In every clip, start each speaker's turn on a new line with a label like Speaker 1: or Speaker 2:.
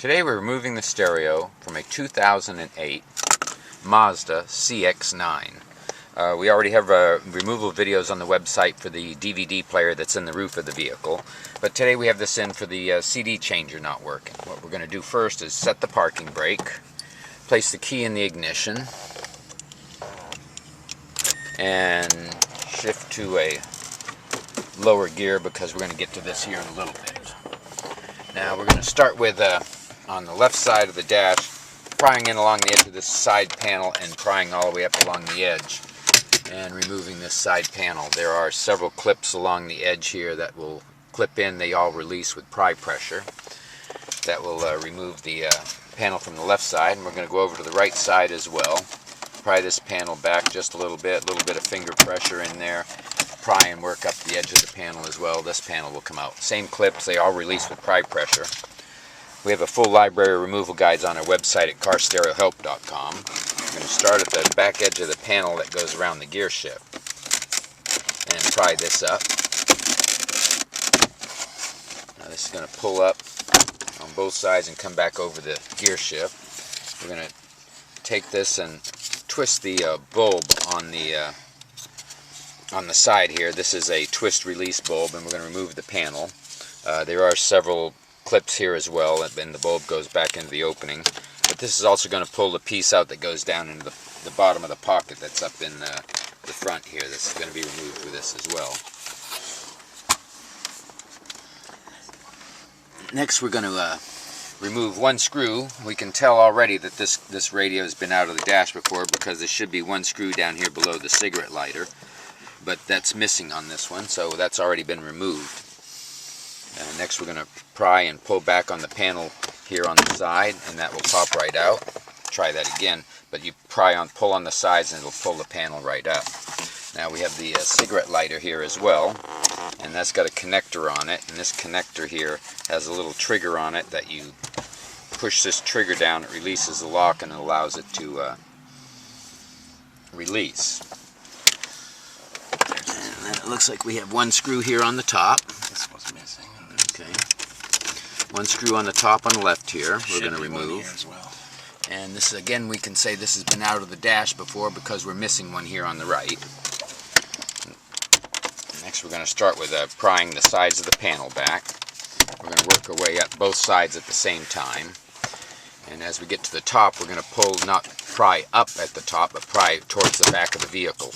Speaker 1: Today we're removing the stereo from a 2008 Mazda CX9. We already have removal videos on the website for the DVD player that's in the roof of the vehicle, but today we have this in for the CD changer not working. What we're going to do first is set the parking brake, place the key in the ignition, and shift to a lower gear because we're going to get to this here in a little bit. Now we're going to start with on the left side of the dash, prying in along the edge of this side panel and prying all the way up along the edge and removing this side panel. There are several clips along the edge here that will clip in. They all release with pry pressure. That will remove the panel from the left side, and we're going to go over to the right side as well. Pry this panel back just a little bit of finger pressure in there. Pry and work up the edge of the panel as well. This panel will come out. Same clips, they all release with pry pressure. We have a full library of removal guides on our website at carstereohelp.com. We're going to start at the back edge of the panel that goes around the gear shift and pry this up. Now this is going to pull up on both sides and come back over the gear shift. We're going to take this and twist the bulb on the side here. This is a twist release bulb, and we're going to remove the panel. There are several clips here as well, and the bulb goes back into the opening. But this is also going to pull the piece out that goes down into the bottom of the pocket that's up in the front here. This is going to be removed with this as well. Next we're going to remove one screw. We can tell already that this radio has been out of the dash before because there should be one screw down here below the cigarette lighter. But that's missing on this one, so that's already been removed. Next we're going to pry and pull back on the panel here on the side, and that will pop right out. Try that again, but you pull on the sides and it'll pull the panel right up. Now we have the cigarette lighter here as well, and that's got a connector on it, and this connector here has a little trigger on it that you push this trigger down, it releases the lock and it allows it to release. And then it looks like we have one screw here on the top.
Speaker 2: This was missing.
Speaker 1: Okay. One screw on the top on the left here we're going to remove.
Speaker 2: As well.
Speaker 1: And this, again, we can say this has been out of the dash before because we're missing one here on the right. Next we're going to start with prying the sides of the panel back. We're going to work our way up both sides at the same time. And as we get to the top, we're going to pull, not pry up at the top, but pry towards the back of the vehicle.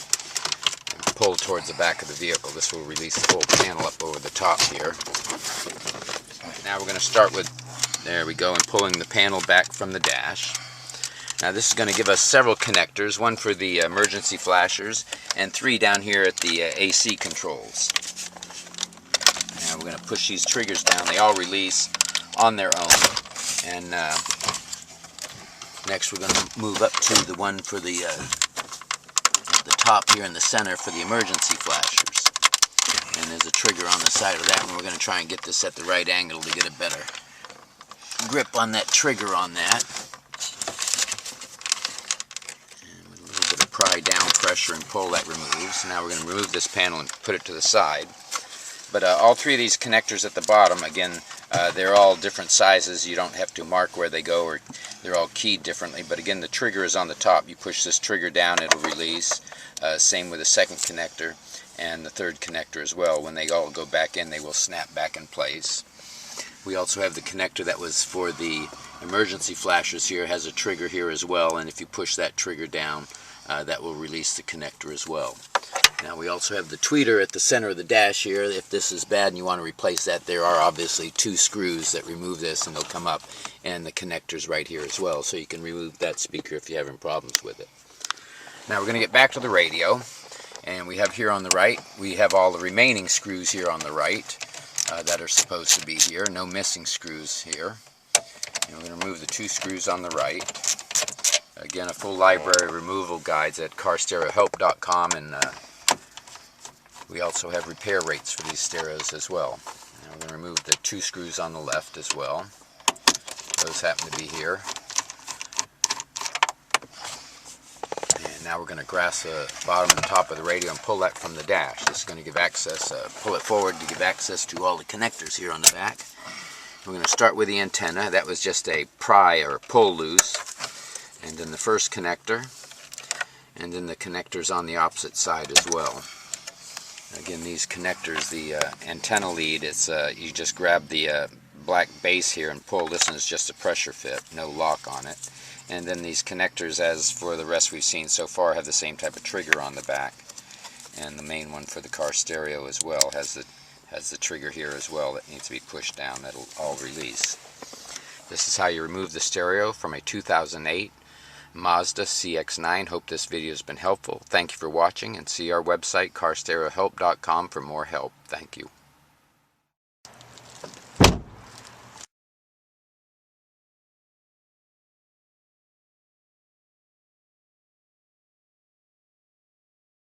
Speaker 1: Pull towards the back of the vehicle. This will release the whole panel up over the top here. Now we're going to start with, there we go, and pulling the panel back from the dash. Now this is going to give us several connectors, one for the emergency flashers and three down here at the AC controls. Now we're going to push these triggers down. They all release on their own. And next we're going to move up to the one for the top here in the center for the emergency flashers. And there's a trigger on the side of that, and we're going to try and get this at the right angle to get a better grip on that trigger on that. And with a little bit of pry down pressure and pull, that removes. Now we're going to remove this panel and put it to the side. But all three of these connectors at the bottom, again, they're all different sizes. You don't have to mark where they go, or they're all keyed differently. But again, the trigger is on the top. You push this trigger down, it'll release. Same with the second connector and the third connector as well. When they all go back in, they will snap back in place. We also have the connector that was for the emergency flashers here. It has a trigger here as well, and if you push that trigger down, that will release the connector as well. Now we also have the tweeter at the center of the dash here. If this is bad and you want to replace that, there are obviously two screws that remove this and they'll come up, and the connector's right here as well, so you can remove that speaker if you're having problems with it. Now we're going to get back to the radio, and we have here on the right, we have all the remaining screws here on the right that are supposed to be here. No missing screws here. And we're going to remove the two screws on the right. Again, a full library of removal guides at carstereohelp.com, and we also have repair rates for these stereos as well. Now we're going to remove the two screws on the left as well. Those happen to be here. And now we're going to grasp the bottom and top of the radio and pull that from the dash. This is going to give access, pull it forward to give access to all the connectors here on the back. We're going to start with the antenna. That was just a pry or pull loose. And then the first connector. And then the connectors on the opposite side as well. Again, these connectors, the antenna lead, it's you just grab the black base here and pull. This one is just a pressure fit, no lock on it. And then these connectors, as for the rest we've seen so far, have the same type of trigger on the back. And the main one for the car stereo as well has the trigger here as well that needs to be pushed down. That'll all release. This is how you remove the stereo from a 2008 Mazda CX9. Hope this video has been helpful. Thank you for watching, and see our website carstereohelp.com for more help. Thank you.